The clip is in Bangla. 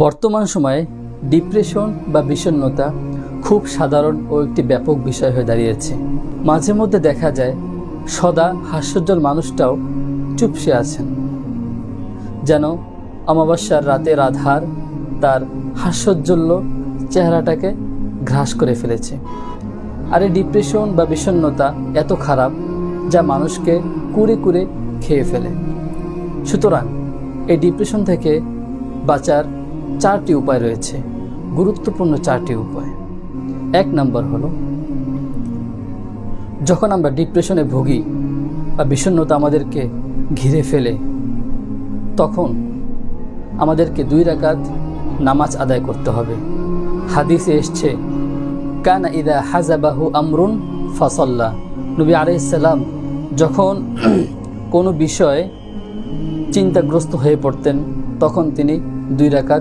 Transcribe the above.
বর্তমান সময়ে ডিপ্রেশন বা বিষণ্ণতা খুব সাধারণ ও একটি ব্যাপক বিষয় হয়ে দাঁড়িয়েছে। মাঝে মধ্যে দেখা যায় সদা হাস্যোজ্জ্বল মানুষটাও চুপসে আছেন, যেন অমাবস্যার রাতের আধার তার হাস্যোজ্জ্বল চেহারাটাকে গ্রাস করে ফেলেছে। আর এই ডিপ্রেশন বা বিষণ্ণতা এত খারাপ যা মানুষকে কুরে কুরে খেয়ে ফেলে। সুতরাং এই ডিপ্রেশন থেকে বাঁচার 4টি উপায় রয়েছে, গুরুত্বপূর্ণ 4টি উপায়। 1 নম্বর হলো, যখন আমরা ডিপ্রেশনে ভুগি বা বিষণ্ণতা আমাদেরকে ঘিরে ফেলে, তখন আমাদেরকে 2 রাকাত নামাজ আদায় করতে হবে। হাদিসে এসছে, কানা ইদা হাজাবাহু আমরুন ফাসাল্লা। নবী আলাইহিস সালাম যখন কোনো বিষয়ে চিন্তাগ্রস্ত হয়ে পড়তেন, তখন তিনি 2 রাকাত